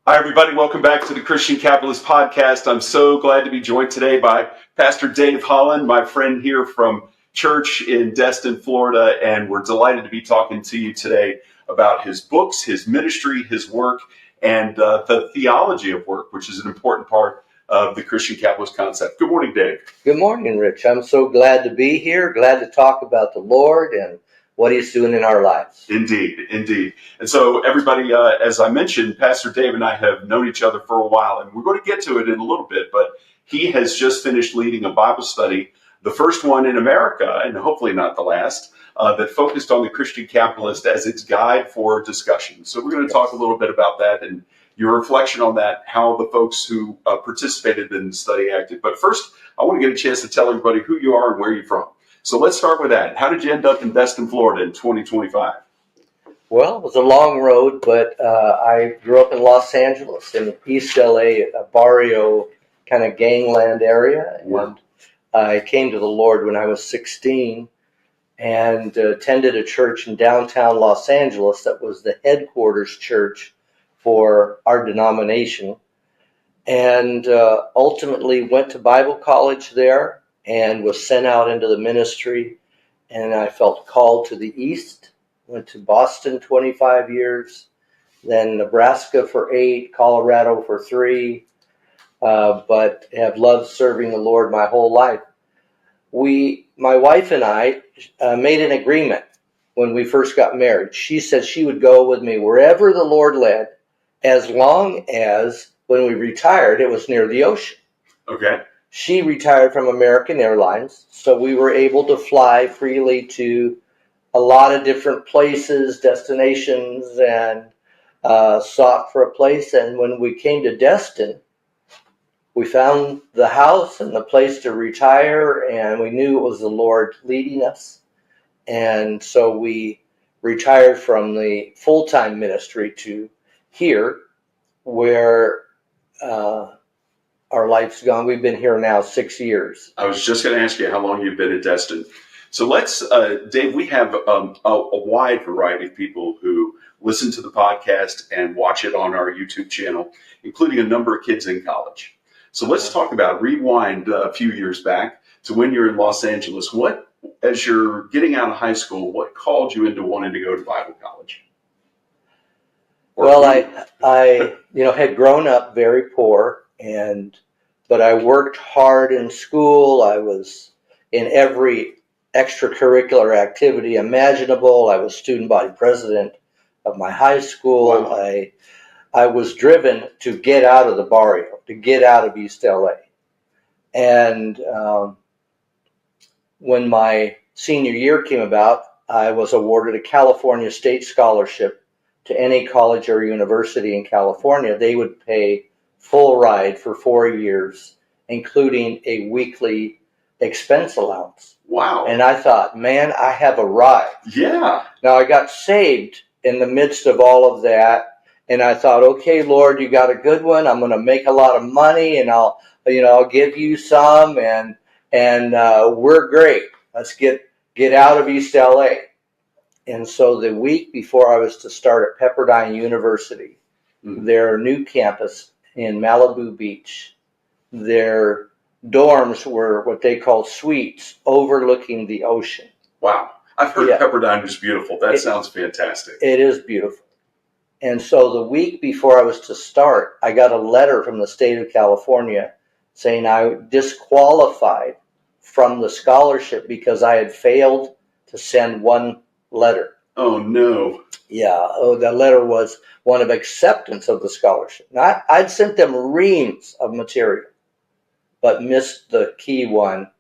Hi, everybody. Welcome back to the Christian Capitalist Podcast. I'm so glad to be joined today by Pastor Dave Holland, my friend here from church in Destin, Florida, and we're delighted to be talking to you today about his books, his ministry, his work, and the theology of work, which is an important part of the Christian Capitalist concept. Good morning, Dave. Good morning, Rich. I'm so glad to be here, glad to talk about the Lord and what He's doing in our lives. Indeed, indeed. And so everybody, as I mentioned, Pastor Dave and I have known each other for a while, and we're going to get to it in a little bit, but he has just finished leading a Bible study, the first one in America, and hopefully not the last, that focused on the Christian capitalist as its guide for discussion. So we're going to talk a little bit about that and your reflection on that, how the folks who participated in the study acted. But first, I want to get a chance to tell everybody who you are and where you're from. So let's start with that. How did you end up in Destin, Florida in 2025? Well, it was a long road, but I grew up in Los Angeles, in East LA, a barrio kind of gangland area. Wow. And I came to the Lord when I was 16 and attended a church in downtown Los Angeles that was the headquarters church for our denomination. And ultimately went to Bible college there and was sent out into the ministry, and I felt called to the East. Went to Boston 25 years, then Nebraska for 8, Colorado for 3, but have loved serving the Lord my whole life. My wife and I made an agreement when we first got married. She said she would go with me wherever the Lord led, as long as when we retired, it was near the ocean. Okay. She retired from American Airlines, so we were able to fly freely to a lot of different places, destinations, and sought for a place. And when we came to Destin, we found the house and the place to retire, and we knew it was the Lord leading us. And so we retired from the full-time ministry to here, where our life's gone. We've been here now 6 years. I was just going to ask you how long you've been at Destin. So let's, Dave, we have a wide variety of people who listen to the podcast and watch it on our YouTube channel, including a number of kids in college. So let's talk about, rewind a few years back to when you're in Los Angeles. What, as you're getting out of high school, what called you into wanting to go to Bible college? Well, I had grown up very poor, but I worked hard in school. I was in every extracurricular activity imaginable. I was student body president of my high school. Wow. I was driven to get out of the barrio, to get out of East LA. And when my senior year came about, I was awarded a California state scholarship to any college or university in California. They would pay full ride for 4 years, including a weekly expense allowance. Wow. And I thought, man, I have arrived. Yeah. Now, I got saved in the midst of all of that, and I thought, okay, Lord, you got a good one. I'm going to make a lot of money, and I'll give you some, and we're great. Let's get out of East LA. And so the week before I was to start at Pepperdine University, their new campus in Malibu Beach, their dorms were what they called suites overlooking the ocean. Wow. I've heard Pepperdine was beautiful. That sounds fantastic. It is beautiful. And so the week before I was to start, I got a letter from the state of California saying I disqualified from the scholarship because I had failed to send one letter. Oh, no. Yeah. Oh, that letter was one of acceptance of the scholarship. Now, I'd sent them reams of material, but missed the key one.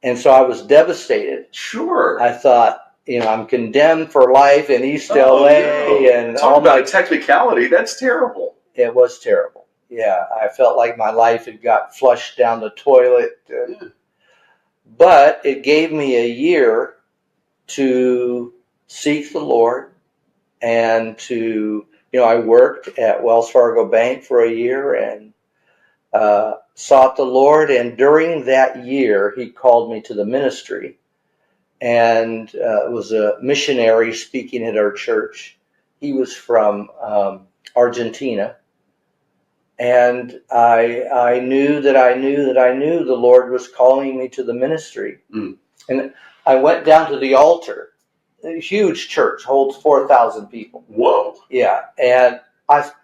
And so I was devastated. Sure. I thought, I'm condemned for life in East LA. No. And talk about a technicality. That's terrible. It was terrible. Yeah. I felt like my life had got flushed down the toilet. Yeah. But it gave me a year to seek the Lord and to, I worked at Wells Fargo Bank for a year and sought the Lord. And during that year, He called me to the ministry. And it was a missionary speaking at our church. He was from Argentina. And I knew that the Lord was calling me to the ministry. Mm. And I went down to the altar. A huge church, holds 4,000 people. Whoa. Yeah. And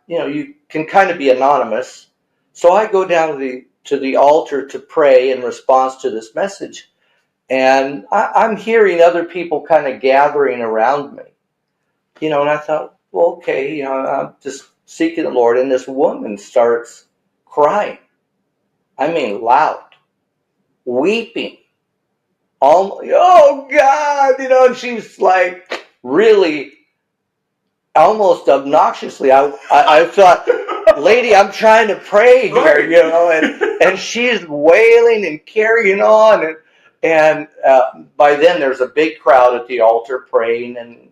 you can kind of be anonymous. So I go down to the altar to pray in response to this message. And I'm hearing other people kind of gathering around me. And I thought, well, okay, I'm just seeking the Lord. And this woman starts crying. I mean, loud, weeping. Oh God, and she's like really almost obnoxiously. I thought, lady, I'm trying to pray here, and she's wailing and carrying on, and by then there's a big crowd at the altar praying, and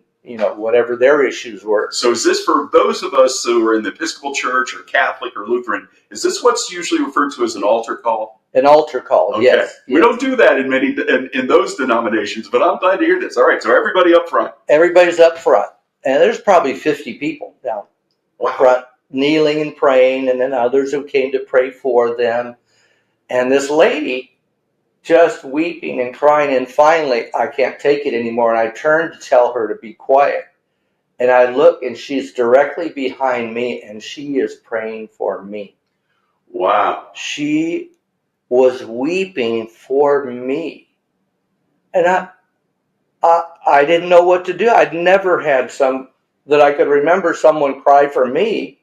whatever their issues were. So is this for those of us who are in the Episcopal Church or Catholic or Lutheran? Is this what's usually referred to as an altar call? An altar call, okay. Yes. We don't do that in those denominations, but I'm glad to hear this. All right, so everybody up front. Everybody's up front, and there's probably 50 people down front, kneeling and praying, and then others who came to pray for them. And this lady just weeping and crying, and finally, I can't take it anymore, and I turned to tell her to be quiet. And I look, and she's directly behind me, and she is praying for me. Wow. She was weeping for me. And I didn't know what to do. I'd never had that I could remember someone cry for me.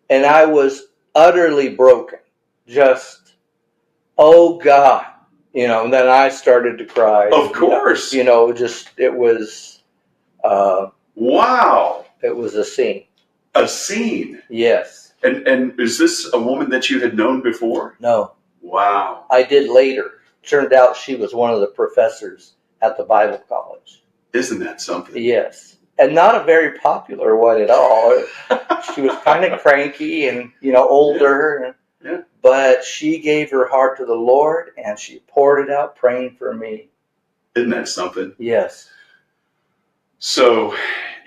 And I was utterly broken. Just, oh God. And then I started to cry. Of course. It was... wow. It was a scene. A scene? Yes. And is this a woman that you had known before? No. Wow. I did later. Turned out she was one of the professors at the Bible college. Isn't that something? Yes. And not a very popular one at all. She was kind of cranky and, older. Yeah. But she gave her heart to the Lord, and she poured it out praying for me. Isn't that something? Yes. So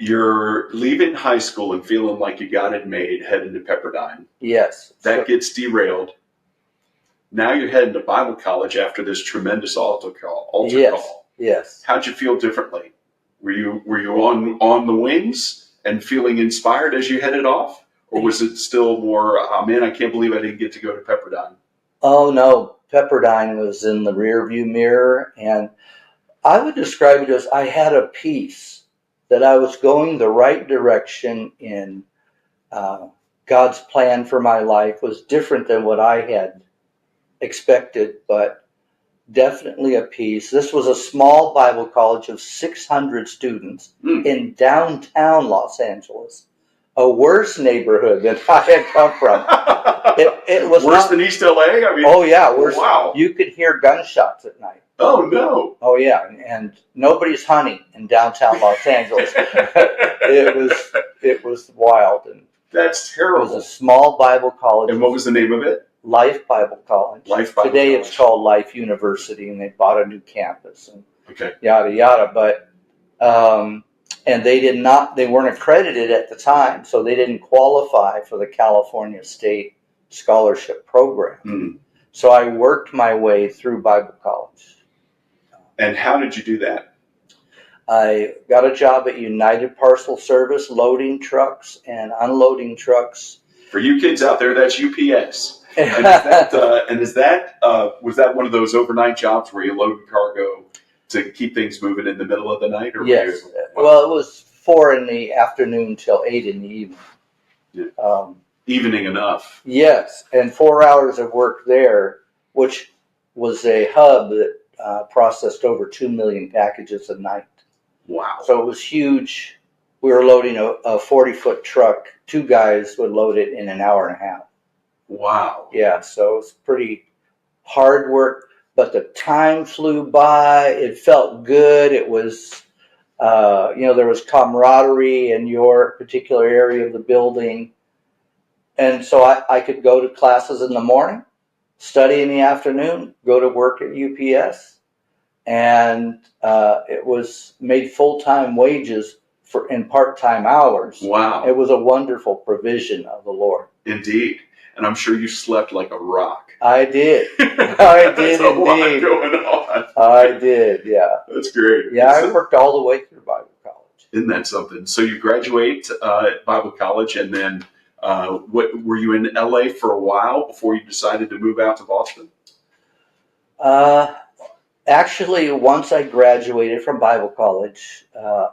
you're leaving high school and feeling like you got it made, heading to Pepperdine. Yes. That gets derailed. Now you're heading to Bible college after this tremendous altar call. Yes. How'd you feel differently? Were you on the wings and feeling inspired as you headed off? Or was it still more, oh man, I can't believe I didn't get to go to Pepperdine? Oh no, Pepperdine was in the rearview mirror, and I would describe it as I had a peace that I was going the right direction in. God's plan for my life was different than what I had expected, but definitely a peace. This was a small Bible college of 600 students in downtown Los Angeles, a worse neighborhood than I had come from. It was worse than East LA? I mean, oh yeah, worse. Wow. You could hear gunshots at night. Oh no. Oh yeah, and nobody's hunting in downtown Los Angeles. It was wild, and that's terrible. It was a small Bible college. And what was the name of it? Life Bible College. Life Bible Today College. It's called Life University, and they bought a new campus and okay. Yada yada. But and they weren't accredited at the time, so they didn't qualify for the California State Scholarship Program. Mm. So I worked my way through Bible college. And how did you do that? I got a job at United Parcel Service, loading trucks and unloading trucks. For you kids out there, that's UPS. And was that one of those overnight jobs where you load cargo to keep things moving in the middle of the night? Or yes. Well, it was 4 in the afternoon till 8 in the evening. Yeah. Evening enough. Yes, and 4 hours of work there, which was a hub that processed over 2 million packages a night. Wow. So it was huge. We were loading a 40-foot truck. 2 guys would load it in an hour and a half. Wow. Yeah, so it was pretty hard work, but the time flew by. It felt good. It was, there was camaraderie in your particular area of the building. And so I could go to classes in the morning, study in the afternoon, go to work at UPS. And it was made full-time wages in part-time hours. Wow. It was a wonderful provision of the Lord. Indeed. and I'm sure you slept like a rock. I did. I did That's a lot indeed. going on. I did, yeah. That's great. Yeah, I worked all the way through Bible college. Isn't that something? So you graduate at Bible college, and then what were you in LA for a while before you decided to move out to Boston? Actually, once I graduated from Bible college,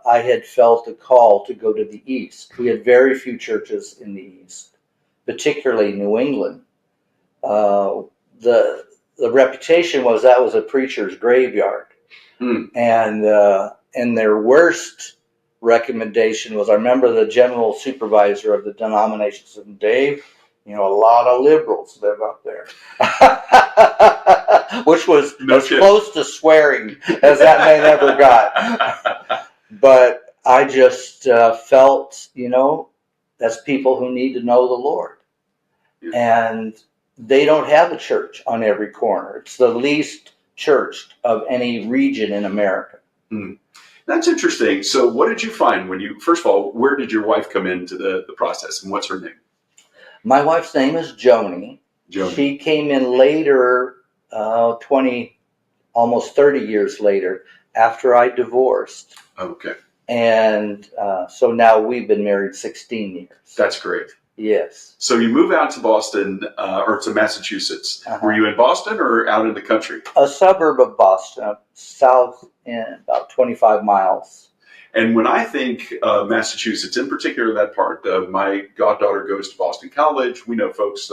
I had felt a call to go to the East. We had very few churches in the East, particularly New England. The reputation was that was a preacher's graveyard. And their worst recommendation was, I remember the general supervisor of the denomination said, Dave, a lot of liberals live up there. Which was as close to swearing as that man ever got. But I just felt, that's people who need to know the Lord. And they don't have a church on every corner. It's the least churched of any region in America. That's interesting. So what did you find when first of all, where did your wife come into the process, and what's her name? My wife's name is Joni. She came in later, 20, almost 30 years later, after I divorced. Okay. And so now we've been married 16 years. That's great. Yes. So you move out to Boston, or to Massachusetts. Were you in Boston or out in the country? A suburb of Boston, south in about 25 miles. And when I think Massachusetts, in particular that part, my goddaughter goes to Boston College. We know folks,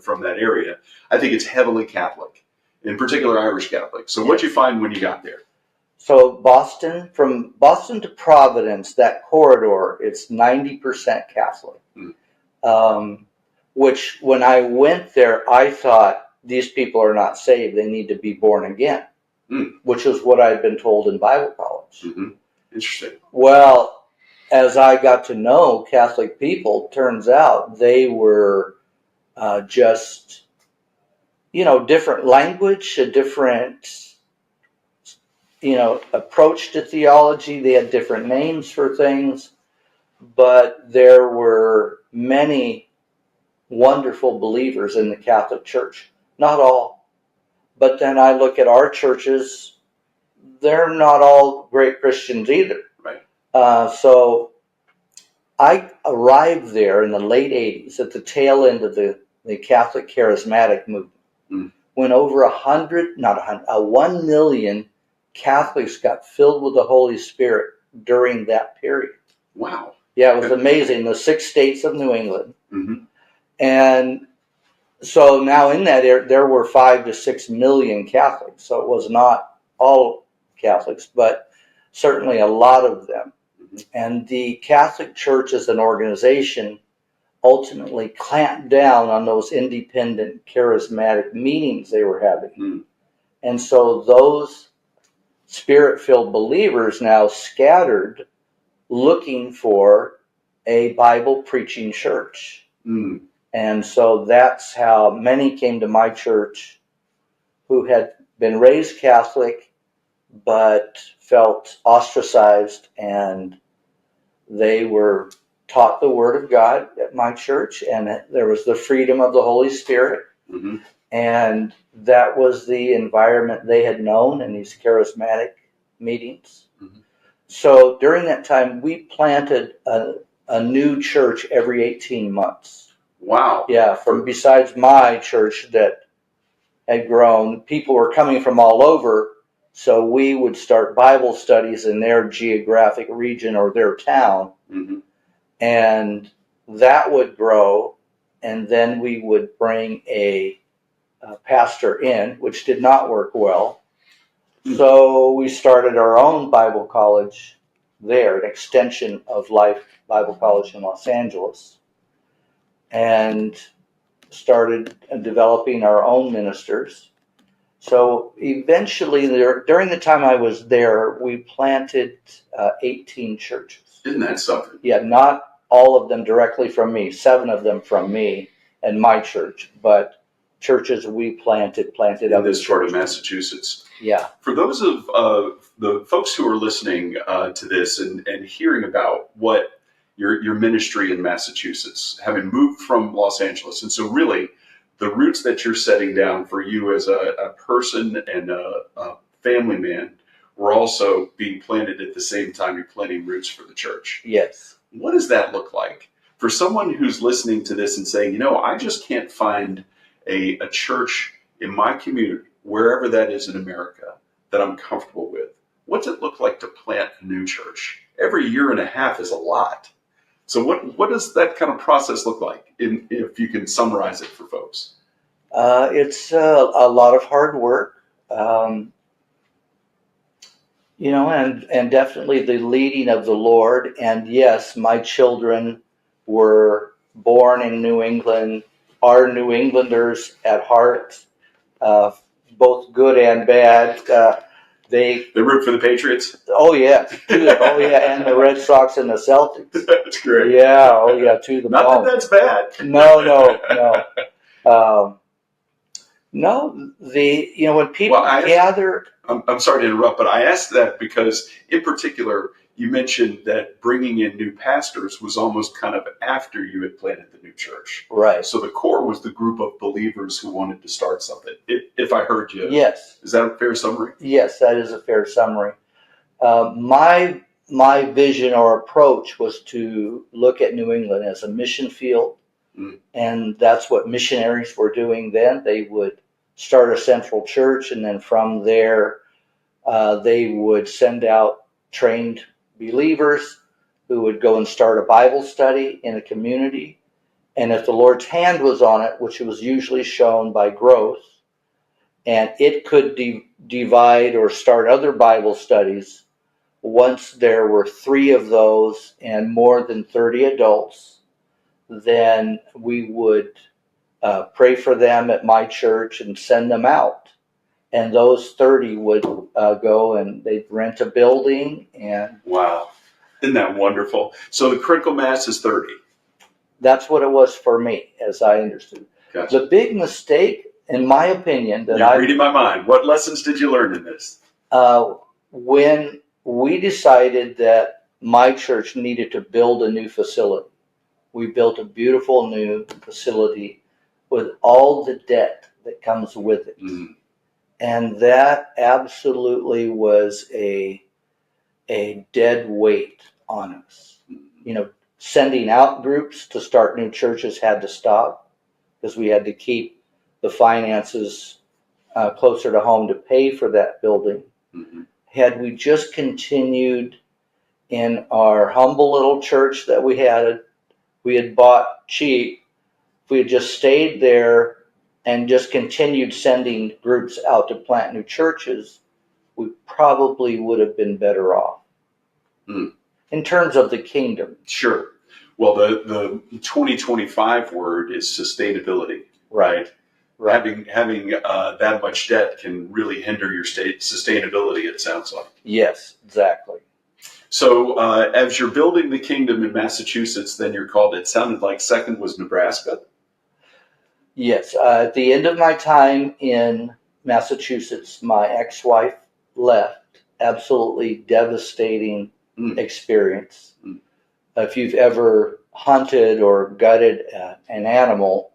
from that area. I think it's heavily Catholic, in particular Irish Catholic. So what'd you find when you got there? So from Boston to Providence, that corridor, it's 90% Catholic. Which when I went there, I thought, these people are not saved. They need to be born again, which is what I'd been told in Bible college. Interesting. Well, as I got to know Catholic people, turns out they were just, different language, a different, approach to theology. They had different names for things, but there were many wonderful believers in the Catholic Church. Not all. But then I look at our churches, they're not all great Christians either. Right. So I arrived there in the late 80s at the tail end of the Catholic charismatic movement, when over 1 million Catholics got filled with the Holy Spirit during that period. Wow. Yeah, it was amazing. The 6 states of New England. And so now in that area, there were 5 to 6 million Catholics. So it was not all Catholics, but certainly a lot of them. And the Catholic Church as an organization ultimately clamped down on those independent charismatic meetings they were having. And so those Spirit-filled believers now scattered looking for a Bible preaching church. And so that's how many came to my church who had been raised Catholic but felt ostracized, and they were taught the Word of God at my church, and there was the freedom of the Holy Spirit. And that was the environment they had known in these charismatic meetings. So during that time, we planted a new church every 18 months. Wow. Yeah, besides my church that had grown, people were coming from all over, so we would start Bible studies in their geographic region or their town, and that would grow, and then we would bring a pastor in, which did not work well. So we started our own Bible college there, an extension of Life Bible College in Los Angeles, and started developing our own ministers. So eventually, during the time I was there, we planted 18 churches. Isn't that something? Yeah, not all of them directly from me, 7 of them from me and my church, but churches we planted in this part of Massachusetts. Yeah. For those of the folks who are listening to this and hearing about what your ministry in Massachusetts, having moved from Los Angeles. And so really, the roots that you're setting down for you as a person and a family man were also being planted at the same time you're planting roots for the church. Yes. What does that look like for someone who's listening to this and saying, I just can't find a church in my community, wherever that is in America, that I'm comfortable with? What's it look like to plant a new church? Every year and a half is a lot. So what does that kind of process look like, if you can summarize it for folks? It's a lot of hard work, and definitely the leading of the Lord. And yes, my children were born in New England, are New Englanders at heart, both good and bad. They root for the Patriots? Oh, yeah. Oh, yeah, and the Red Sox and the Celtics. That's great. Yeah, oh, yeah, to the Not bone. that that's bad. No. When people gather... I'm sorry to interrupt, but I asked that because, in particular, you mentioned that bringing in new pastors was almost kind of after you had planted the new church. Right. So the core was the group of believers who wanted to start something, if I heard you. Yes. Is that a fair summary? Yes, that is a fair summary. My vision or approach was to look at New England as a mission field, and that's what missionaries were doing then. They would start a central church, and then from there they would send out trained believers who would go and start a Bible study in a community. And if the Lord's hand was on it, which was usually shown by growth, and it could divide or start other Bible studies, once there were 3 of those and more than 30 adults, then we would pray for them at my church and send them out. And those 30 would go and they'd rent a building. And wow, isn't that wonderful? So the critical mass is 30. That's what it was for me, as I understood. Gotcha. The big mistake, in my opinion, that You're reading my mind. What lessons did you learn in this? When we decided that my church needed to build a new facility, we built a beautiful new facility with all the debt that comes with it. Mm. And that absolutely was a dead weight on us. Sending out groups to start new churches had to stop because we had to keep the finances closer to home to pay for that building. Mm-hmm. Had we just continued in our humble little church that we had bought cheap, if we had just stayed there and just continued sending groups out to plant new churches, we probably would have been better off. Mm. In terms of the kingdom. Sure. Well, the 2025 word is sustainability, right? Having that much debt can really hinder your sustainability, it sounds like. Yes, exactly. So as you're building the kingdom in Massachusetts, then you're called, it sounded like second was Nebraska? Yes. At the end of my time in Massachusetts, my ex-wife left. Absolutely devastating experience. Mm. If you've ever hunted or gutted an animal,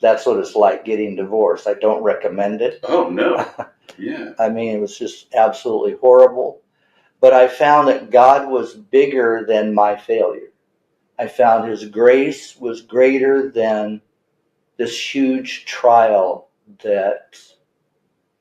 that's what it's like getting divorced. I don't recommend it. Oh, no. Yeah. I mean, it was just absolutely horrible. But I found that God was bigger than my failure. I found His grace was greater than this huge trial that,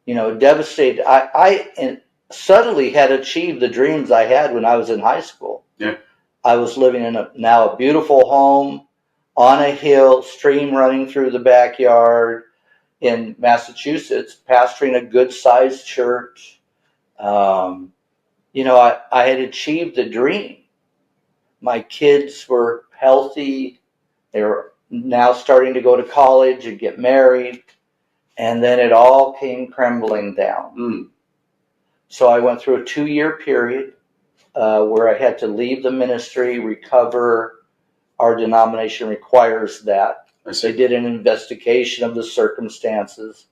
devastated. I subtly had achieved the dreams I had when I was in high school. Yeah. I was living in a beautiful home on a hill, stream running through the backyard in Massachusetts, pastoring a good-sized church. I had achieved the dream. My kids were healthy. They were now starting to go to college and get married. And then it all came crumbling down. Mm. So I went through a 2-year period where I had to leave the ministry, recover. Our denomination requires that. They did an investigation of the circumstances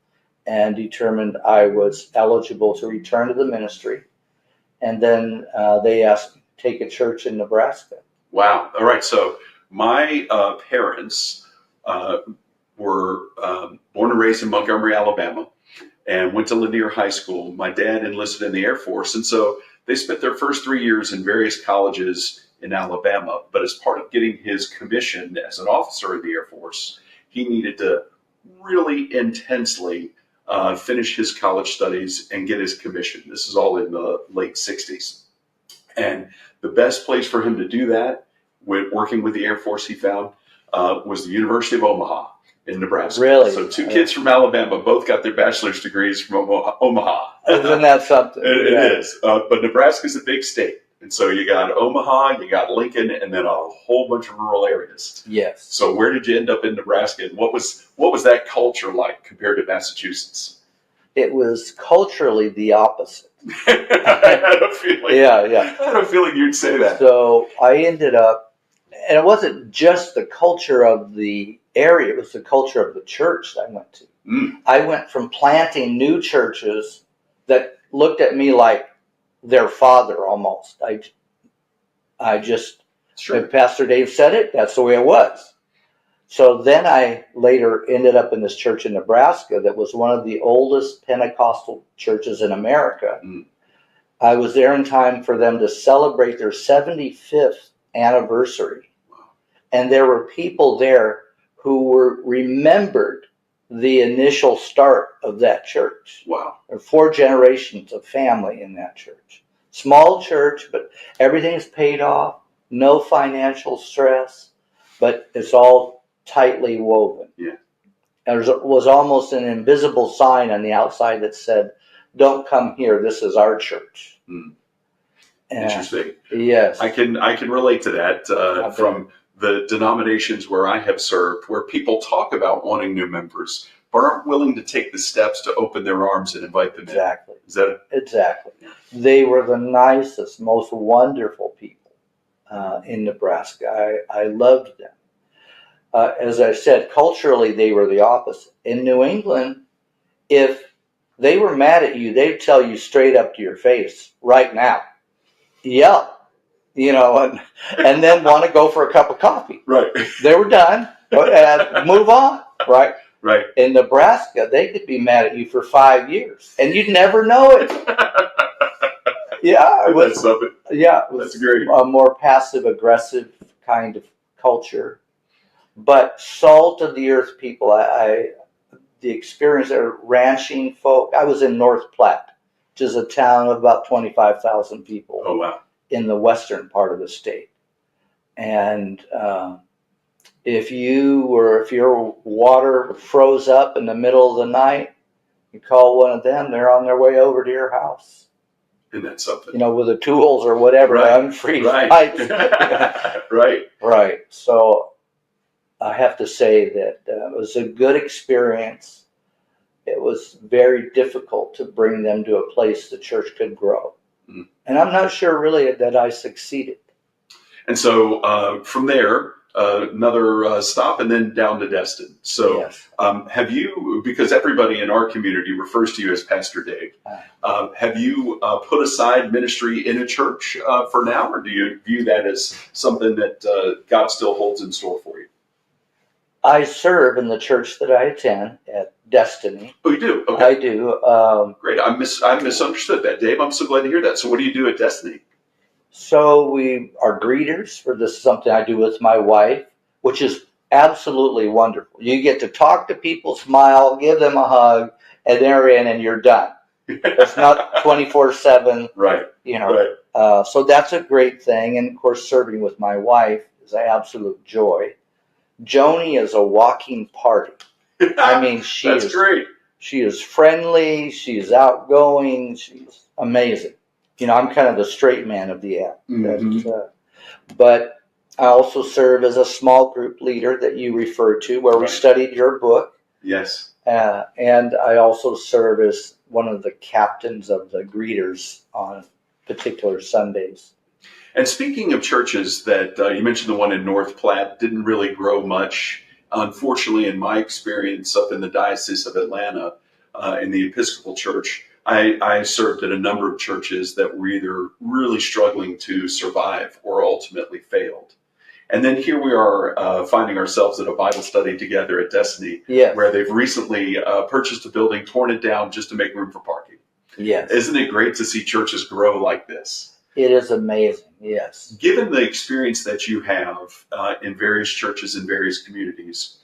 and determined I was eligible to return to the ministry. And then they asked me to take a church in Nebraska. Wow. All right. So my parents were born and raised in Montgomery, Alabama, and went to Lanier High School. My dad enlisted in the Air Force, and so they spent their first 3 years in various colleges in Alabama. But as part of getting his commission as an officer in the Air Force, he needed to really intensely finish his college studies and get his commission. This is all in the late 60s. And the best place for him to do that, with working with the Air Force, he found, was the University of Omaha in Nebraska. Really? So two kids from Alabama both got their bachelor's degrees from Omaha. Isn't that something? It is. But Nebraska's a big state. And so you got Omaha, you got Lincoln, and then a whole bunch of rural areas. Yes. So where did you end up in Nebraska? And what was that culture like compared to Massachusetts? It was culturally the opposite. I had a feeling. Yeah. I had a feeling you'd say that. So I ended up, and it wasn't just the culture of the area, it was the culture of the church that I went to. I went from planting new churches that looked at me like their father almost. I just, Sure. if Pastor Dave said it, that's the way it was. So then I later ended up in this church in Nebraska that was one of the oldest Pentecostal churches in America. I was there in time for them to celebrate their 75th anniversary. And there were people there who were remembered the initial start of that church. Wow. There were 4 generations of family in that church. Small church, but everything's paid off. No financial stress, but it's all tightly woven. Yeah. And there was almost an invisible sign on the outside that said, "Don't come here. This is our church." Interesting. Yes. I can relate to that from the denominations where I have served, where people talk about wanting new members, but aren't willing to take the steps to open their arms and invite them Exactly. in. Is that it? Exactly. They were the nicest, most wonderful people in Nebraska. I loved them. As I said, culturally, they were the opposite. In New England, if they were mad at you, they'd tell you straight up to your face, right now. Yell. And then want to go for a cup of coffee. Right. They were done and move on, right? Right. In Nebraska, they could be mad at you for 5 years, and you'd never know it. Yeah, it was. That's something. Yeah, it was That's great. a more passive-aggressive kind of culture, but salt of the earth people. The experience of ranching folk. I was in North Platte, which is a town of about 25,000 people. Oh wow. In the western part of the state. And if your water froze up in the middle of the night, you call one of them, they're on their way over to your house. Isn't that something? With the tools or whatever, Right. unfreeze Right. pipes. Right. Right. So I have to say that it was a good experience. It was very difficult to bring them to a place the church could grow. And I'm not sure really that I succeeded. And so from there, another stop and then down to Destin. So Yes. Have you, because everybody in our community refers to you as Pastor Dave, have you put aside ministry in a church for now, or do you view that as something that God still holds in store for you? I serve in the church that I attend at Destin. Oh, you do? Okay. I do. Great. I misunderstood that, Dave. I'm so glad to hear that. So what do you do at Destiny? So we are greeters. This is something I do with my wife, which is absolutely wonderful. You get to talk to people, smile, give them a hug, and they're in and you're done. It's not 24/7. Right. Right. So that's a great thing. And of course, serving with my wife is an absolute joy. Joni is a walking party. I mean, That's great. She is friendly. She's outgoing. She's amazing. I'm kind of the straight man of the app. Mm-hmm. But I also serve as a small group leader that you referred to, where we studied your book. Yes. And I also serve as one of the captains of the greeters on particular Sundays. And speaking of churches that you mentioned, the one in North Platte didn't really grow much. Unfortunately, in my experience up in the Diocese of Atlanta, in the Episcopal Church, I served at a number of churches that were either really struggling to survive or ultimately failed. And then here we are finding ourselves at a Bible study together at Destiny, Yes. where they've recently purchased a building, torn it down just to make room for parking. Yes. Isn't it great to see churches grow like this? It is amazing, yes. Given the experience that you have in various churches in various communities,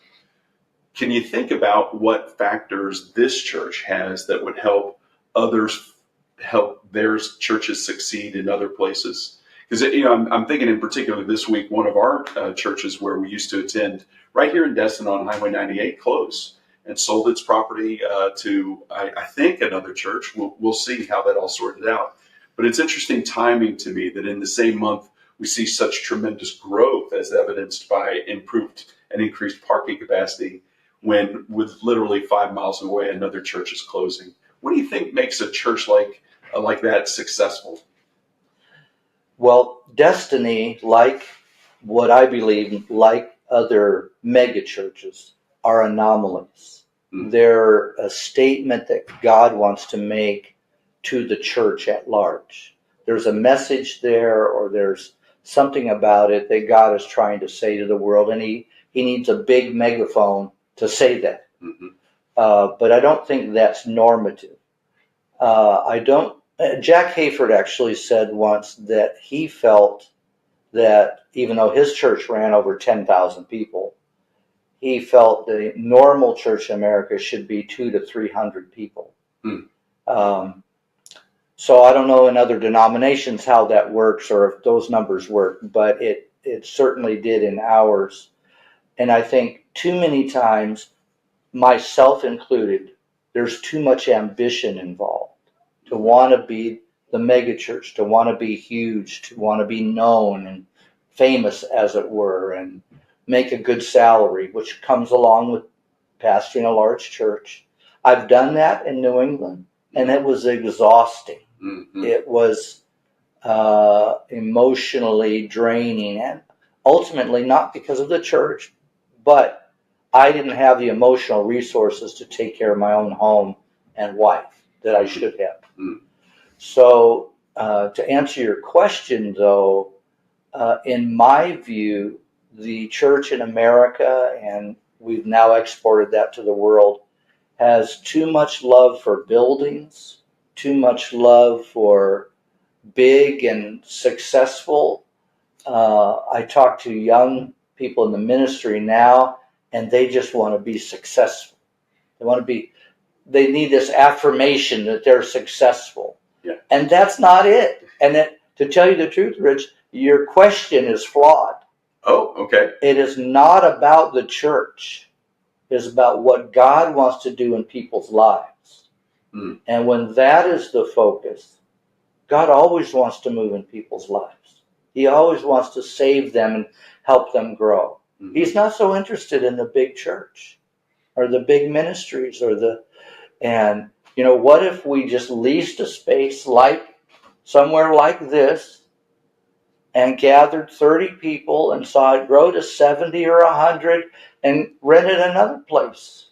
can you think about what factors this church has that would help others help their churches succeed in other places? Because I'm thinking in particular this week, one of our churches where we used to attend right here in Destin on Highway 98 closed and sold its property to, I think, another church. We'll see how that all sorted out. But it's interesting timing to me that in the same month we see such tremendous growth as evidenced by improved and increased parking capacity when with literally 5 miles away another church is closing. What do you think makes a church like that successful? Well, Destiny, like what I believe, like other mega churches, are anomalies. They're a statement that God wants to make to the church at large. There's a message there, or there's something about it that God is trying to say to the world, and he needs a big megaphone to say that. Mm-hmm. But I don't think that's normative. Jack Hayford actually said once that he felt that even though his church ran over 10,000 people, he felt the normal church in America should be 200 to 300 people. So I don't know in other denominations how that works or if those numbers work, but it certainly did in ours. And I think too many times, myself included, there's too much ambition involved to want to be the megachurch, to want to be huge, to want to be known and famous, as it were, and make a good salary, which comes along with pastoring a large church. I've done that in New England, and it was exhausting. Mm-hmm. It was emotionally draining, and ultimately not because of the church, but I didn't have the emotional resources to take care of my own home and wife that I should have. Mm-hmm. So to answer your question, though, in my view, the church in America, and we've now exported that to the world, has too much love for buildings, too much love for big and successful. I talk to young people in the ministry now, and they just want to be successful. They need this affirmation that they're successful. Yeah. And that's not it. And to tell you the truth, Rich, your question is flawed. Oh, okay. It is not about the church. It is about what God wants to do in people's lives. Mm. And when that is the focus, God always wants to move in people's lives. He always wants to save them and help them grow. Mm-hmm. He's not so interested in the big church or the big ministries and what if we just leased a space like somewhere like this and gathered 30 people and saw it grow to 70 or 100 and rented another place?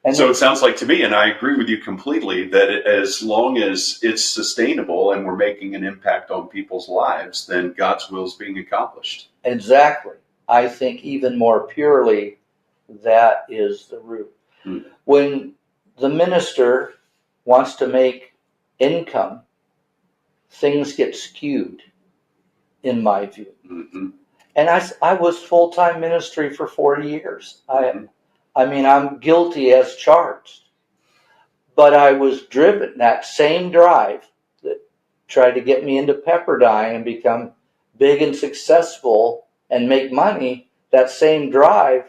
And so it sounds like to me, and I agree with you completely, that as long as it's sustainable and we're making an impact on people's lives, then God's will is being accomplished. Exactly. I think even more purely, that is the root. Hmm. When the minister wants to make income, things get skewed, in my view. Mm-hmm. And I was full-time ministry for 40 years. Mm-hmm. I mean, I'm guilty as charged. But I was driven, that same drive that tried to get me into Pepperdine and become big and successful and make money, that same drive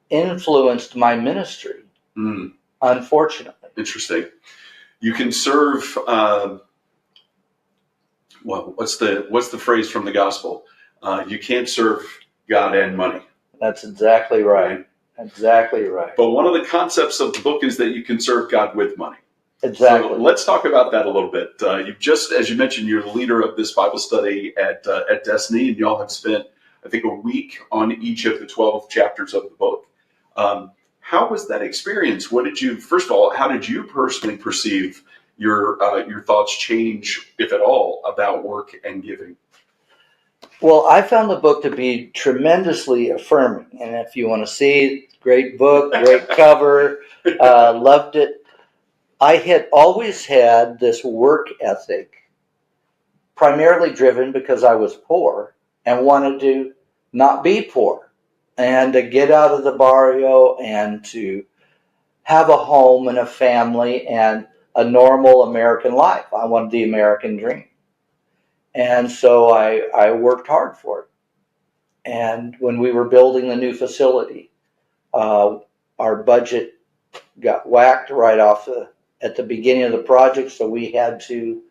influenced my ministry, unfortunately. Interesting. You can serve, what's the phrase from the gospel? You can't serve God and money. That's exactly right. Exactly right. But one of the concepts of the book is that you can serve God with money. Exactly. So let's talk about that a little bit. You just, as you mentioned, you're the leader of this Bible study at Destiny, and y'all have spent, I think, a week on each of the 12 chapters of the book. How was that experience? First of all, how did you personally perceive your thoughts change, if at all, about work and giving? Well, I found the book to be tremendously affirming. And if you want to see it, great book, great cover, loved it. I had always had this work ethic, primarily driven because I was poor and wanted to not be poor and to get out of the barrio and to have a home and a family and a normal American life. I wanted the American dream. And so I worked hard for it. And when we were building the new facility, our budget got whacked right off at the beginning of the project, so we had to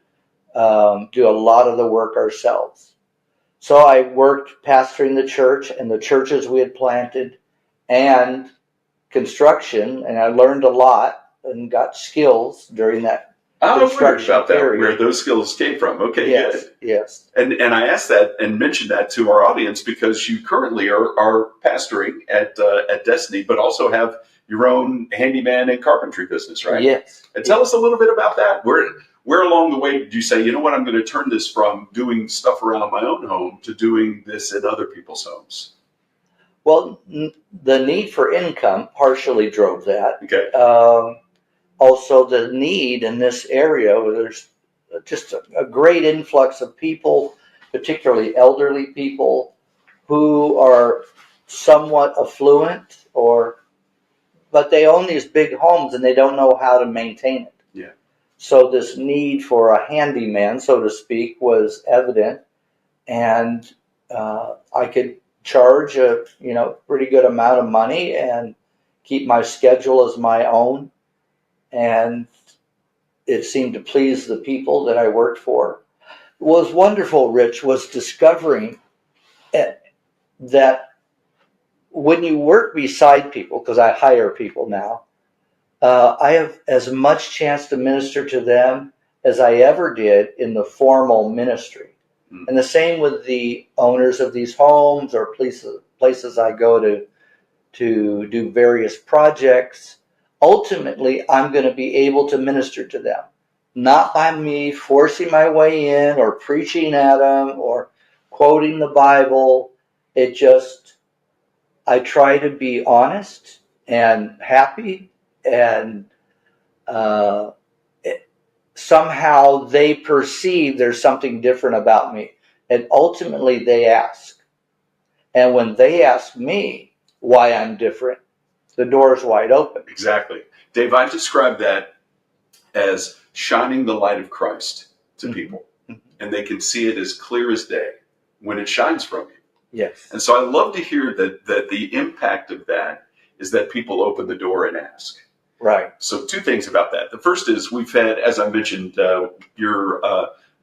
do a lot of the work ourselves. So I worked pastoring the church and the churches we had planted and construction, and I learned a lot and got skills during that I wondered construction about that, period. where those skills came from. Okay, Yes, good. yes. And I asked that and mentioned that to our audience because you currently are pastoring at Destiny, but also have your own handyman and carpentry business, right? Yes. And tell us a little bit about that. Where along the way did you say, you know what, I'm going to turn this from doing stuff around my own home to doing this in other people's homes? Well, the need for income partially drove that. Okay. Also, the need in this area where there's just a great influx of people, particularly elderly people, who are somewhat affluent, but they own these big homes and they don't know how to maintain it. Yeah. So this need for a handyman, so to speak, was evident, and I could charge a pretty good amount of money and keep my schedule as my own, and it seemed to please the people that I worked for. What was wonderful, Rich, was discovering that when you work beside people, because I hire people now, I have as much chance to minister to them as I ever did in the formal ministry. Mm. And the same with the owners of these homes or places I go to do various projects. Ultimately, I'm going to be able to minister to them, not by me forcing my way in or preaching at them or quoting the Bible. I try to be honest and happy, and somehow they perceive there's something different about me. And ultimately they ask. And when they ask me why I'm different, the door is wide open. Exactly. Dave, I describe that as shining the light of Christ to Mm-hmm. people, and they can see it as clear as day when it shines from you. Yes. And so I love to hear that the impact of that is that people open the door and ask. Right. So two things about that. The first is we've had, as I mentioned, you're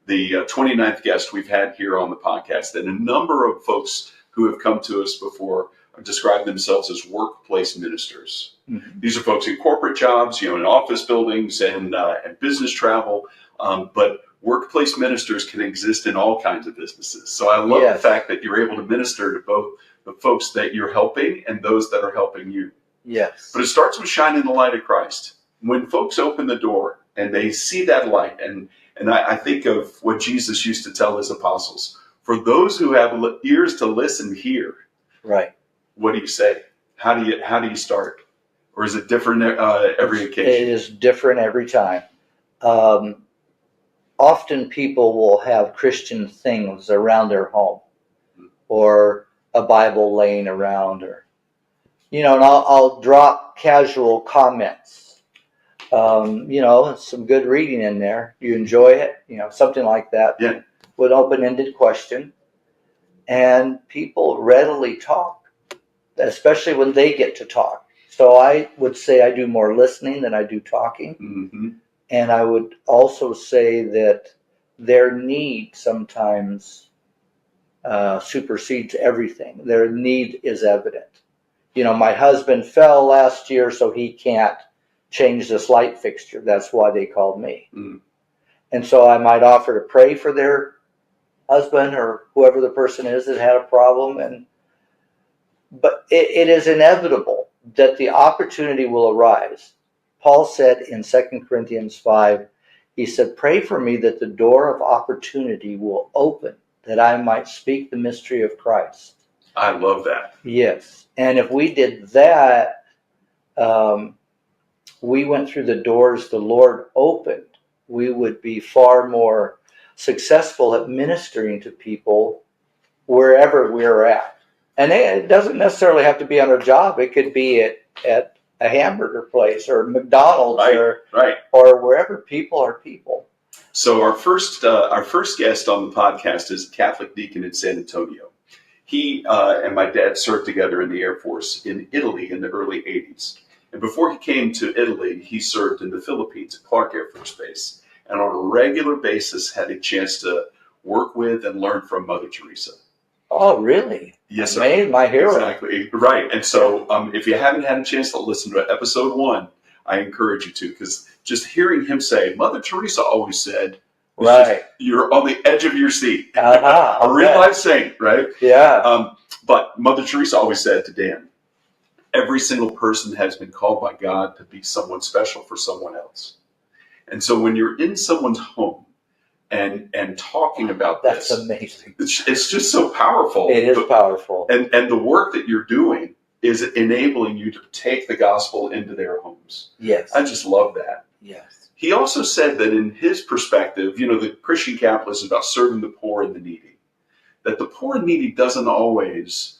the 29th guest we've had here on the podcast, and a number of folks who have come to us before describe themselves as workplace ministers. Mm-hmm. These are folks in corporate jobs, in office buildings and business travel, but workplace ministers can exist in all kinds of businesses. So I love Yes. the fact that you're able to minister to both the folks that you're helping and those that are helping you. Yes. But it starts with shining the light of Christ. When folks open the door and they see that light, and I think of what Jesus used to tell his apostles, for those who have ears to listen, hear. Right. What do you say? How do you start? Or is it different every occasion? It is different every time. Often people will have Christian things around their home, or a Bible laying around, and I'll drop casual comments. Some good reading in there. You enjoy it, something like that. Yeah. With open-ended question, and people readily talk, especially when they get to talk. So I would say I do more listening than I do talking. Mm-hmm. And I would also say that their need sometimes supersedes everything. Their need is evident. My husband fell last year, so he can't change this light fixture. That's why they called me. Mm. And so I might offer to pray for their husband or whoever the person is that had a problem. But it is inevitable that the opportunity will arise. Paul said in 2 Corinthians 5, he said, pray for me that the door of opportunity will open, that I might speak the mystery of Christ. I love that. Yes. And if we did that, we went through the doors the Lord opened, we would be far more successful at ministering to people wherever we're at. And it doesn't necessarily have to be on a job. It could be at a hamburger place or McDonald's, or wherever people are people. So our first guest on the podcast is a Catholic deacon in San Antonio. He and my dad served together in the Air Force in Italy in the early 80s. And before he came to Italy, he served in the Philippines at Clark Air Force Base, and on a regular basis had a chance to work with and learn from Mother Teresa. Oh, really? Yes, sir. Made my hero. Exactly. Right. And so if you haven't had a chance to listen to episode 1, I encourage you to, because just hearing him say, Mother Teresa always said, right, you're on the edge of your seat. A real life saint, right? Yeah. But Mother Teresa always said to Dan, every single person has been called by God to be someone special for someone else. And so when you're in someone's home and talking about that's this, amazing. It's just so powerful. It is powerful. And the work that you're doing is enabling you to take the gospel into their homes. Yes. I just love that. Yes. He also said that in his perspective, the Christian capitalist is about serving the poor and the needy. That the poor and needy doesn't always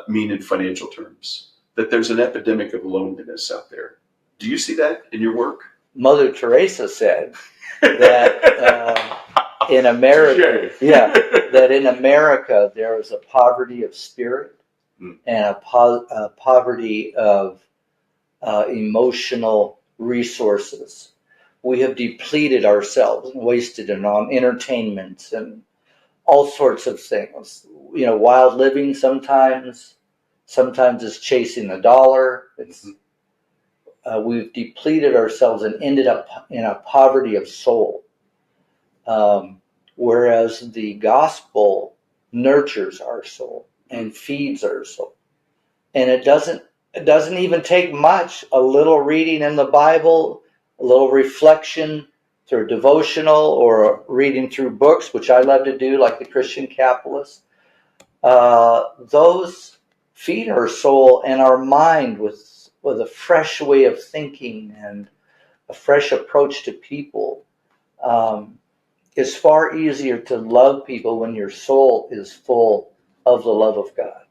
mean in financial terms. That there's an epidemic of loneliness out there. Do you see that in your work? Mother Teresa said that in America, that in America there is a poverty of spirit and a poverty of emotional resources. We have depleted ourselves and wasted it on entertainment and all sorts of things. Wild living sometimes it's chasing the dollar. We've depleted ourselves and ended up in a poverty of soul. Whereas the gospel nurtures our soul and feeds our soul. And it doesn't even take much. A little reading in the Bible, a little reflection through devotional or reading through books, which I love to do, like the Christian Capitalist. Those feed our soul and our mind with a fresh way of thinking and a fresh approach to people. It's far easier to love people when your soul is full of the love of God.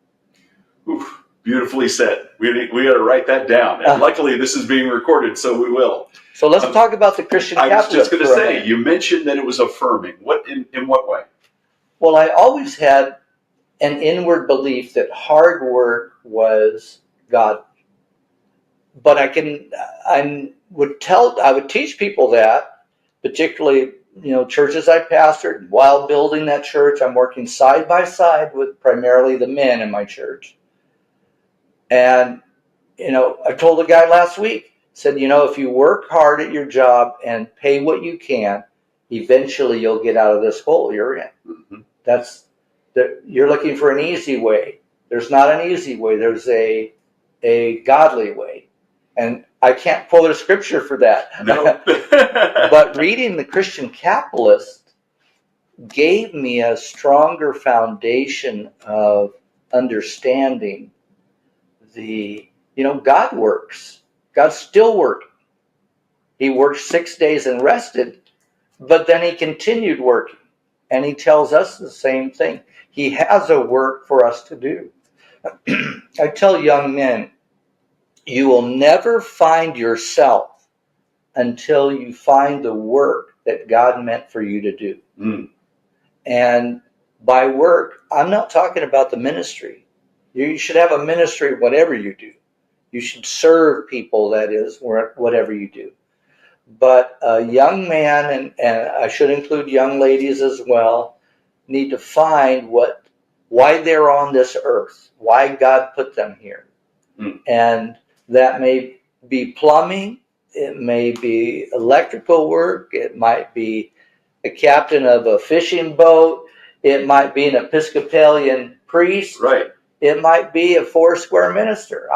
Oof, beautifully said. We got to write that down. And luckily, this is being recorded, so we will. So let's talk about the Christian capitalist. I was just going to say, you mentioned that it was affirming. In what way? Well, I always had an inward belief that hard work was God. But I would teach people that, particularly, churches I pastored. While building that church, I'm working side by side with primarily the men in my church. And, I told a guy last week, said, if you work hard at your job and pay what you can, eventually you'll get out of this hole you're in. Mm-hmm. You're looking for an easy way. There's not an easy way. There's a godly way. And I can't quote a scripture for that. No. But reading the Christian Capitalist gave me a stronger foundation of understanding God works. God's still working. He worked 6 days and rested, but then he continued working. And he tells us the same thing. He has a work for us to do. I tell young men, you will never find yourself until you find the work that God meant for you to do. Mm. And by work, I'm not talking about the ministry. You should have a ministry whatever you do. You should serve people, that is, whatever you do. But a young man, and I should include young ladies as well, need to find why they're on this earth, why God put them here. Mm. And that may be plumbing, it may be electrical work, it might be a captain of a fishing boat, it might be an Episcopalian priest, right? It might be a Foursquare minister.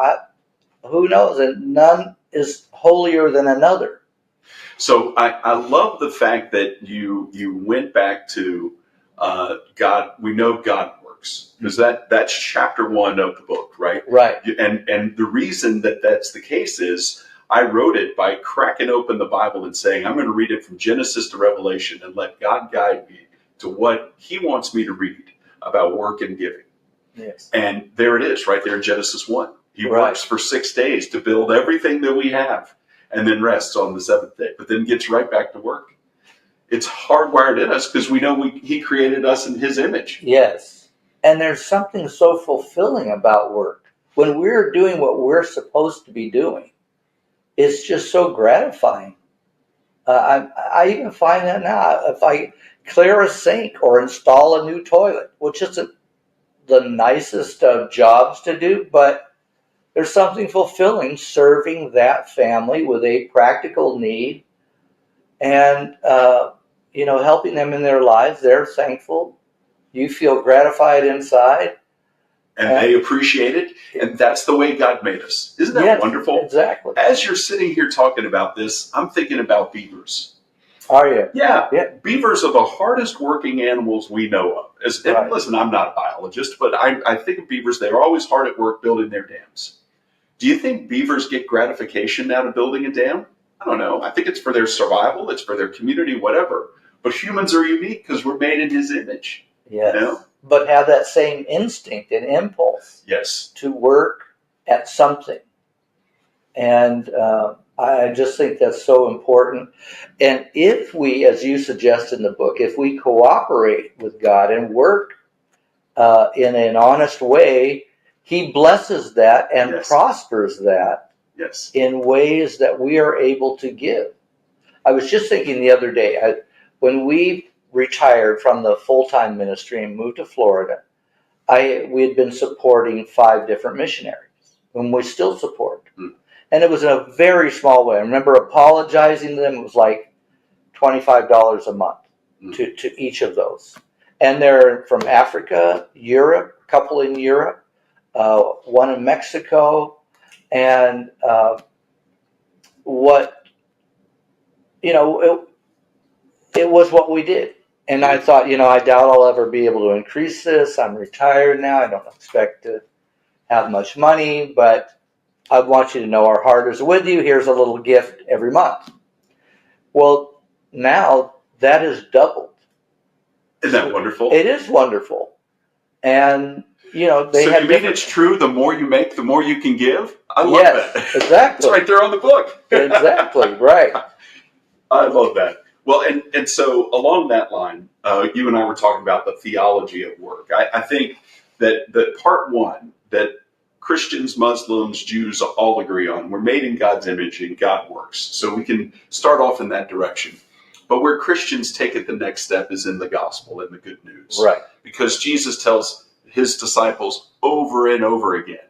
Who knows? And none is holier than another. So I love the fact that you went back to we know God works, because that's chapter 1 of the book, right? Right. And the reason that that's the case is I wrote it by cracking open the Bible and saying, I'm going to read it from Genesis to Revelation and let God guide me to what he wants me to read about work and giving. Yes. And there it is, right there in Genesis 1. He Right. works for 6 days to build everything that we have and then rests on the 7th day, but then gets right back to work. It's hardwired in us because we know he created us in his image. Yes. And there's something so fulfilling about work. When we're doing what we're supposed to be doing, it's just so gratifying. I even find that now. If I clear a sink or install a new toilet, which isn't the nicest of jobs to do, but there's something fulfilling serving that family with a practical need and, helping them in their lives. They're thankful. You feel gratified inside. And they appreciate it. And that's the way God made us. Isn't that wonderful? Exactly. As you're sitting here talking about this, I'm thinking about beavers. Are you? Yeah. Beavers are the hardest working animals we know of. And listen, I'm not a biologist, but I think of beavers, they're always hard at work building their dams. Do you think beavers get gratification out of building a dam? I don't know. I think it's for their survival. It's for their community, whatever. But humans are unique because we're made in his image. Yes. You know? But have that same instinct and impulse. Yes. To work at something. And I just think that's so important. And if we, as you suggest in the book, if we cooperate with God and work in an honest way, he blesses that and prospers that in ways that we are able to give. I was just thinking the other day, when we retired from the full-time ministry and moved to Florida, we had been supporting 5 different missionaries, whom we still support. And it was in a very small way. I remember apologizing to them. It was like $25 a month to each of those. And they're from Africa, Europe, a couple in Europe, one in Mexico. And it was what we did. And I thought, I doubt I'll ever be able to increase this. I'm retired now. I don't expect to have much money, but I want you to know our heart is with you. Here's a little gift every month. Well, now that is doubled. Isn't that wonderful? It is wonderful. And, they so you mean it's true, the more you make, the more you can give? I love that. Exactly. It's right there on the book. Exactly, right. I love that. Well, and so along that line, you and I were talking about the theology of work. I think that part 1, that Christians, Muslims, Jews all agree on, we're made in God's image and God works. So we can start off in that direction. But where Christians take it the next step is in the gospel and the good news. Right. Because Jesus tells his disciples over and over again,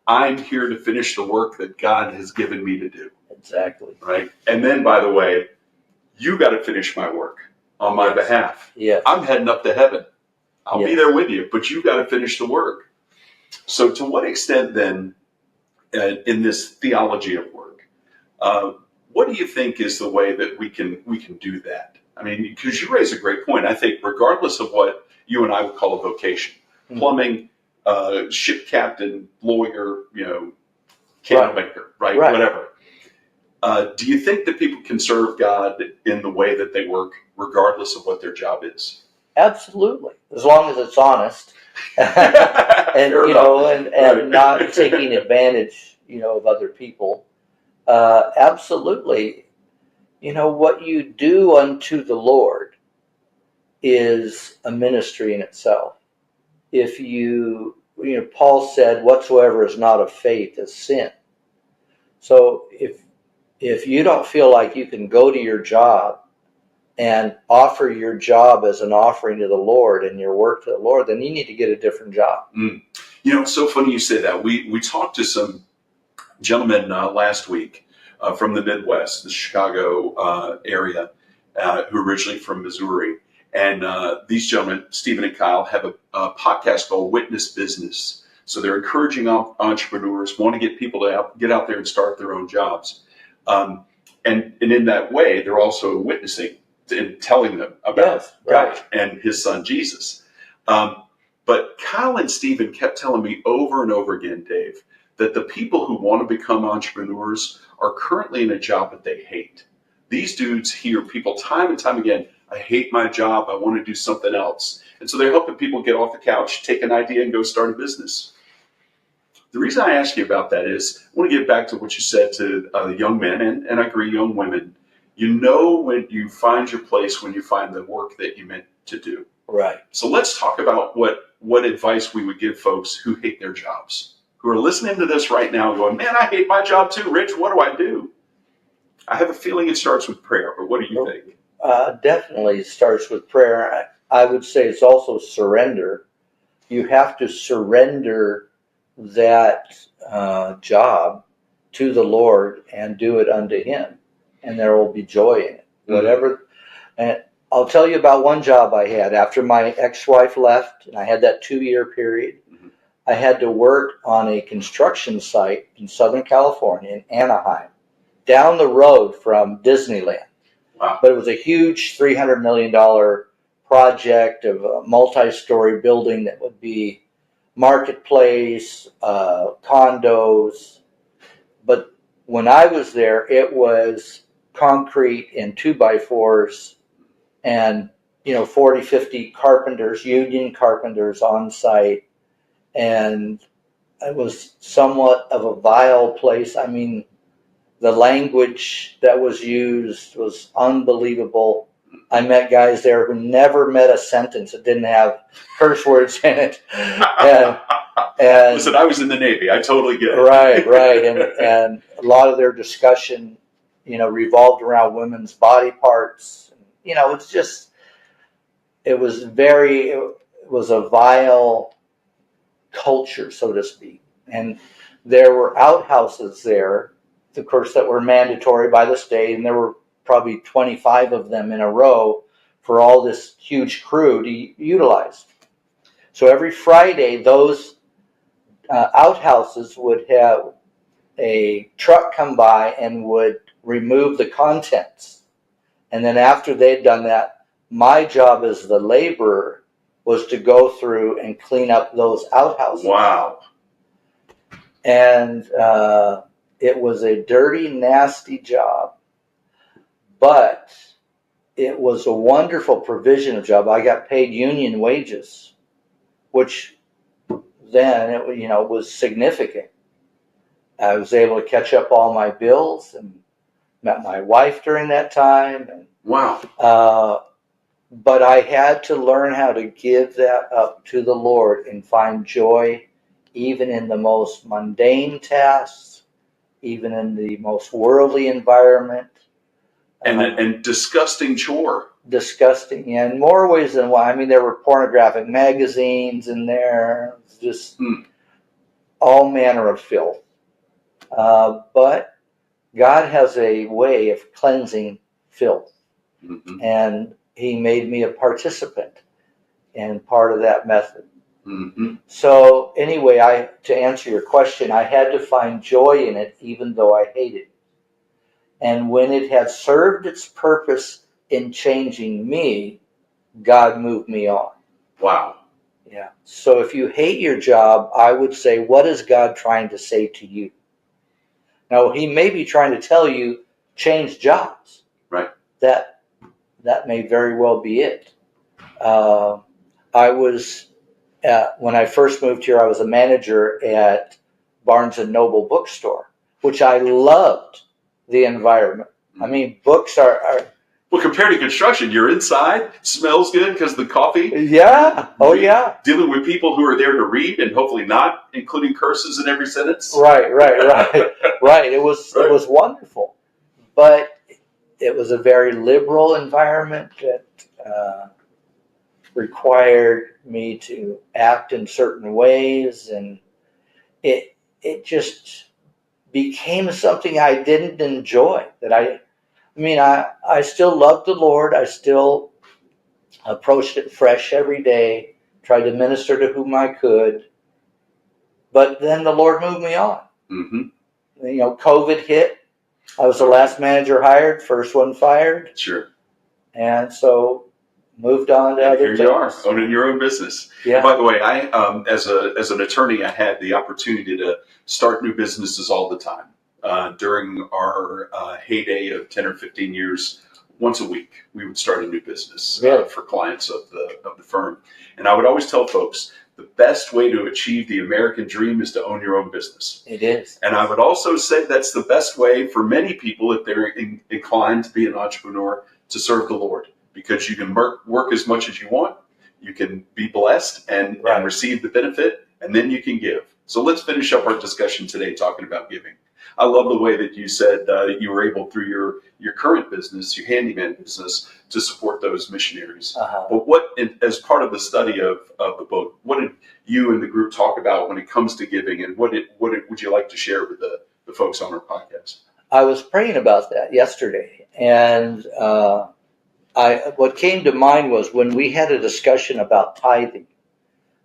I'm here to finish the work that God has given me to do. Exactly. Right. And then, by the way, you got to finish my work on my behalf. Yes. I'm heading up to heaven. I'll be there with you, but you got to finish the work. So to what extent then, in this theology of work, what do you think is the way that we can do that? I mean, because you raise a great point. I think regardless of what you and I would call a vocation, plumbing, ship captain, lawyer, candle maker, right? Whatever. Do you think that people can serve God in the way that they work, regardless of what their job is? Absolutely, as long as it's honest, and and not taking advantage, of other people. Absolutely, what you do unto the Lord is a ministry in itself. If Paul said, "Whatsoever is not of faith is sin." So if you don't feel like you can go to your job and offer your job as an offering to the Lord and your work to the Lord, then you need to get a different job. It's so funny you say that. We talked to some gentlemen last week from the Midwest, the Chicago area, who are originally from Missouri. And these gentlemen, Stephen and Kyle, have a podcast called Witness Business. So they're encouraging entrepreneurs, want to get people to get out there and start their own jobs. And in that way, they're also witnessing and telling them about Yes, God right. and his son Jesus. But Kyle and Stephen kept telling me over and over again, Dave, that the people who want to become entrepreneurs are currently in a job that they hate. These dudes hear people time and time again, I hate my job, I want to do something else. And so they're helping people get off the couch, take an idea, and go start a business. The reason I ask you about that is I want to get back to what you said to young men, and I agree, young women. You know when you find your place, when you find the work that you meant to do. Right. So let's talk about what advice we would give folks who hate their jobs, who are listening to this right now going, man, I hate my job too, Rich, what do I do? I have a feeling it starts with prayer, but what do you think? Definitely starts with prayer. I would say it's also surrender. You have to surrender that job to the Lord and do it unto him, and there will be joy in it. Whatever. And I'll tell you about one job I had after my ex-wife left, and I had that 2-year period. I had to work on a construction site in Southern California, in Anaheim, down the road from Disneyland. Wow. But it was a huge $300 million project of a multi-story building that would be marketplace, condos. But when I was there, it was concrete and 2x4s and 40, 50 carpenters, union carpenters on site. And it was somewhat of a vile place. I mean, the language that was used was unbelievable. I met guys there who never met a sentence that didn't have curse words in it. And listen, I was in the Navy. I totally get it. Right. And a lot of their discussion, revolved around women's body parts. It's just, it was a vile culture, so to speak. And there were outhouses there, of course, that were mandatory by the state, and there were probably 25 of them in a row for all this huge crew to utilize. So every Friday, those outhouses would have a truck come by and would remove the contents. And then after they'd done that, my job as the laborer was to go through and clean up those outhouses. Wow. And it was a dirty, nasty job, but it was a wonderful provision job. I got paid union wages, which then was significant. I was able to catch up all my bills and met my wife during that time. And, wow. But I had to learn how to give that up to the Lord and find joy even in the most mundane tasks, even in the most worldly environment. And disgusting chore. Disgusting, in more ways than one. I mean, there were pornographic magazines in there, just all manner of filth. But God has a way of cleansing filth. Mm-hmm. And he made me a participant in part of that method. Mm-hmm. So anyway, to answer your question, I had to find joy in it even though I hated it. And when it had served its purpose in changing me, God moved me on. Wow. Yeah. So if you hate your job, I would say, what is God trying to say to you? Now, he may be trying to tell you, change jobs. Right. That may very well be it. When I first moved here, I was a manager at Barnes & Noble bookstore, which I loved the environment. I mean, books are well, compared to construction, you're inside, smells good because of the coffee. Yeah. Oh, yeah. Dealing with people who are there to read and hopefully not including curses in every sentence. Right. Right. It was wonderful, but it was a very liberal environment that required me to act in certain ways, and it just became something I didn't enjoy. I still loved the Lord. I still approached it fresh every day, tried to minister to whom I could, but then the Lord moved me on. Mm-hmm. COVID hit. I was the last manager hired, first one fired. Sure. And so moved on to And other here things. you are, owning your own business. Yeah. And by the way, I, as an attorney, I had the opportunity to start new businesses all the time. During our heyday of 10 or 15 years, once a week, we would start a new business Really? for clients of the firm. And I would always tell folks, the best way to achieve the American dream is to own your own business. It is. And I would also say that's the best way for many people, if they're inclined to be an entrepreneur, to serve the Lord. Because you can work as much as you want, you can be blessed and receive the benefit, and then you can give. So let's finish up our discussion today talking about giving. I love the way that you said you were able, through your current business, your handyman business, to support those missionaries. But what, as part of the study of the book, what did you and the group talk about when it comes to giving, and what would you like to share with the folks on our podcast? I was praying about that yesterday, and what came to mind was when we had a discussion about tithing,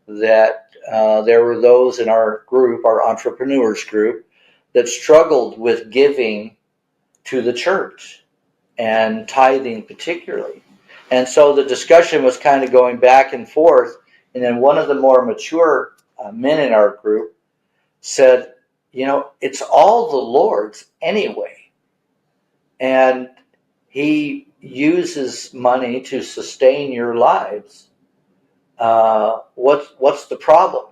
that there were those in our group, our entrepreneurs group, that struggled with giving to the church and tithing particularly. And so the discussion was kind of going back and forth. And then one of the more mature men in our group said, it's all the Lord's anyway. And He uses money to sustain your lives. What's the problem?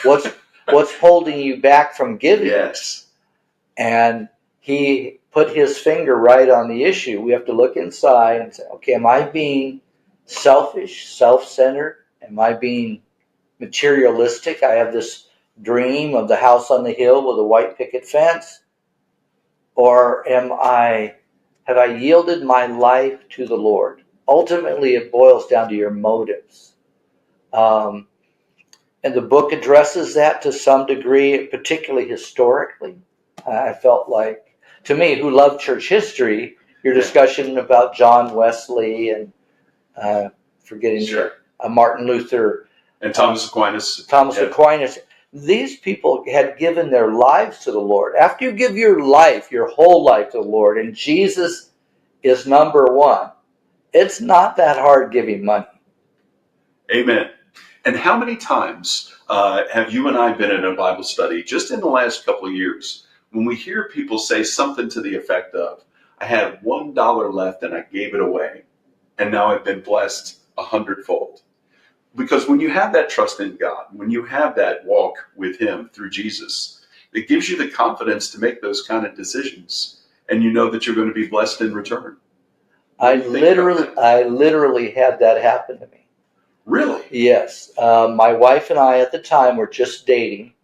What's holding you back from giving? Yes. And he put his finger right on the issue. We have to look inside and say, okay, am I being selfish, self-centered? Am I being materialistic? I have this dream of the house on the hill with a white picket fence. Or have I yielded my life to the Lord? Ultimately, it boils down to your motives. And the book addresses that to some degree, particularly historically. I felt like, to me, who love church history, your discussion about John Wesley and Martin Luther and Thomas Aquinas. Aquinas. These people had given their lives to the Lord. After you give your life, your whole life to the Lord, and Jesus is number one, it's not that hard giving money. Amen. And how many times have you and I been in a Bible study just in the last couple of years when we hear people say something to the effect of, I had $1 left and I gave it away, and now I've been blessed 100-fold. Because when you have that trust in God, when you have that walk with Him through Jesus, it gives you the confidence to make those kind of decisions, and you know that you're going to be blessed in return. I literally had that happen to me. Really? Yes. My wife and I at the time were just dating.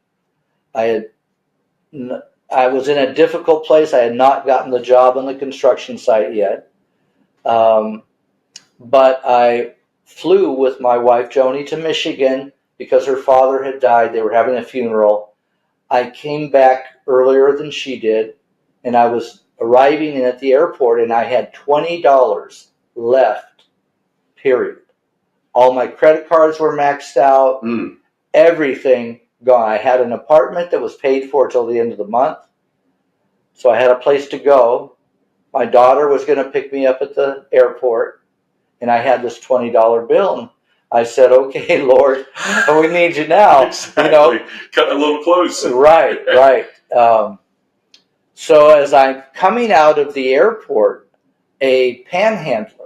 I was in a difficult place. I had not gotten the job on the construction site yet. But I flew with my wife, Joni, to Michigan because her father had died. They were having a funeral. I came back earlier than she did, and I was arriving in at the airport, and I had $20 left, period. All my credit cards were maxed out, everything gone. I had an apartment that was paid for till the end of the month, so I had a place to go. My daughter was going to pick me up at the airport, and I had this $20 bill, and I said, okay, Lord, we need you now. Exactly. Cut a little close. Right. So as I'm coming out of the airport, a panhandler,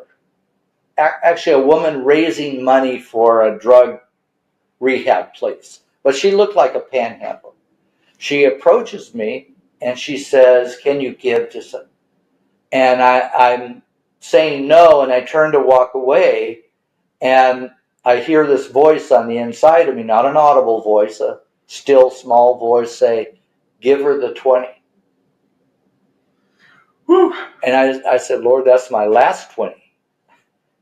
actually a woman raising money for a drug rehab place, but she looked like a panhandler. She approaches me and she says, can you give to some? And I'm saying no, and I turn to walk away, and I hear this voice on the inside of me, not an audible voice, a still small voice say, give her the 20. Whew. And I said, Lord, that's my last 20.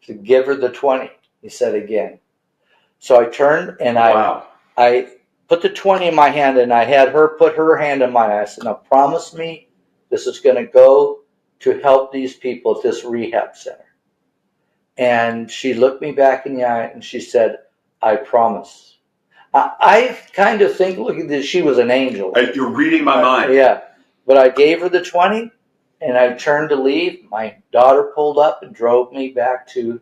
He said, give her the 20. He said again. So I turned and I put the 20 in my hand, and I had her put her hand in mine. I said, now promise me this is going to go to help these people at this rehab center. And she looked me back in the eye and she said, I promise. I kind of think, look at this, she was an angel. You're reading my mind. Yeah. But I gave her the 20, and I turned to leave. My daughter pulled up and drove me back to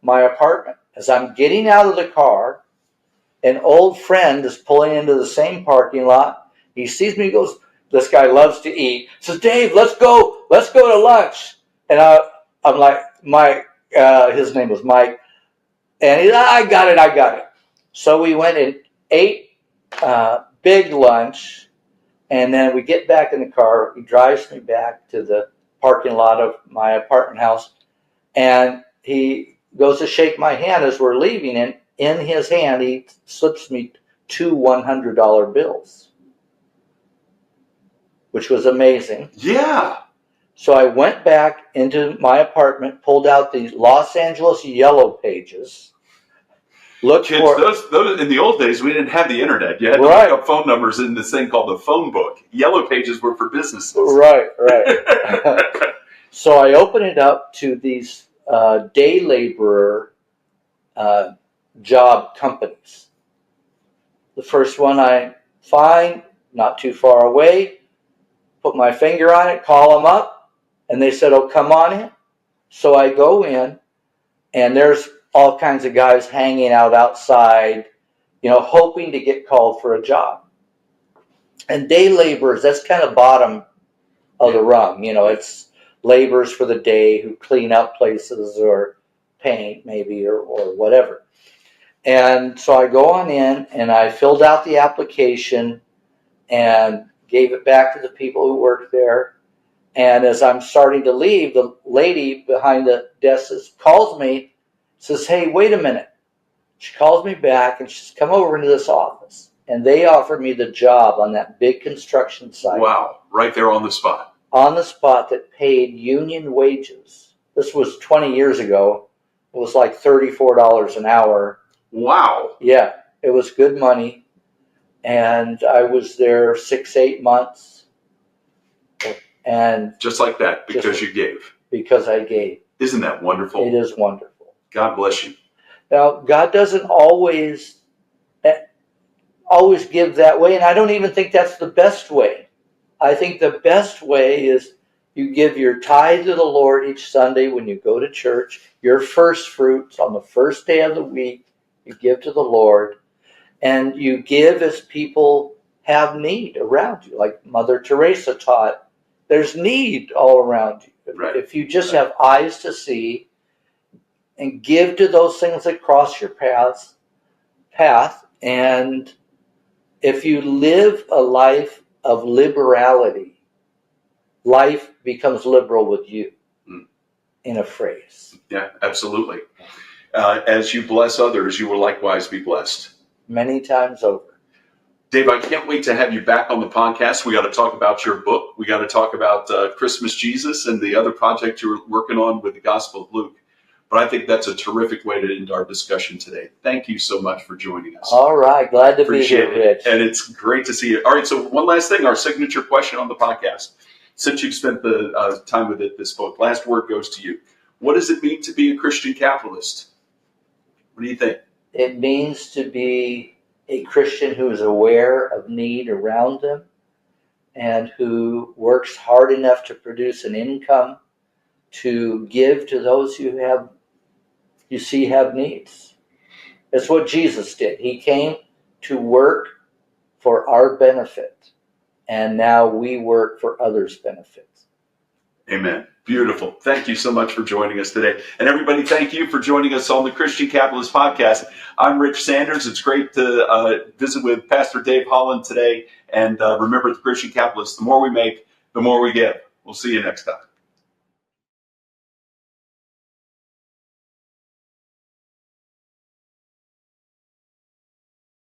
my apartment. As I'm getting out of the car, an old friend is pulling into the same parking lot. He sees me, goes, this guy loves to eat. Says, Dave, let's go to lunch. And I'm like, Mike, his name was Mike. And he said, I got it. So we went and ate big lunch. And then we get back in the car. He drives me back to the parking lot of my apartment house. And he goes to shake my hand as we're leaving. And in his hand, he slips me 2 $100 bills, which was amazing. Yeah. So I went back into my apartment, pulled out the Los Angeles Yellow Pages, looked Kids, for those in the old days, we didn't have the internet. You had to Right. look up phone numbers in this thing called the phone book. Yellow Pages were for businesses. Right. So I opened it up to these day laborer job companies. The first one I find, not too far away, put my finger on it, call them up, and they said, oh, come on in. So I go in, and there's all kinds of guys hanging out outside, hoping to get called for a job. And day laborers, that's kind of bottom of the rung. It's laborers for the day who clean up places or paint maybe or whatever. And so I go on in, and I filled out the application and gave it back to the people who worked there. And as I'm starting to leave, the lady behind the desk calls me, says, hey, wait a minute. She calls me back, and she says, come over into this office. And they offered me the job on that big construction site. Wow, right there on the spot. On the spot that paid union wages. This was 20 years ago. It was like $34 an hour. Wow. Yeah, it was good money. And I was there 6-8 months. And just like that, because you gave. Because I gave. Isn't that wonderful? It is wonderful. God bless you. Now, God doesn't always give that way, and I don't even think that's the best way. I think the best way is you give your tithe to the Lord each Sunday when you go to church, your first fruits on the first day of the week, you give to the Lord, and you give as people have need around you, like Mother Teresa taught. There's need all around you. Right. If you just have eyes to see and give to those things that cross your path, and if you live a life of liberality, life becomes liberal with you, in a phrase. Yeah, absolutely. As you bless others, you will likewise be blessed. Many times over. Dave, I can't wait to have you back on the podcast. We got to talk about your book. We got to talk about Christmas Jesus and the other project you're working on with the Gospel of Luke. But I think that's a terrific way to end our discussion today. Thank you so much for joining us. All right. Glad to be here, Rich. And it's great to see you. All right. So one last thing, our signature question on the podcast. Since you've spent the time with this book, last word goes to you. What does it mean to be a Christian capitalist? What do you think? It means to be a Christian who is aware of need around them and who works hard enough to produce an income to give to those who have needs. That's what Jesus did. He came to work for our benefit, and now we work for others' benefit. Amen. Beautiful. Thank you so much for joining us today. And everybody, thank you for joining us on the Christian Capitalist Podcast. I'm Rich Sanders. It's great to visit with Pastor Dave Holland today. And remember, the Christian Capitalist, the more we make, the more we give. We'll see you next time.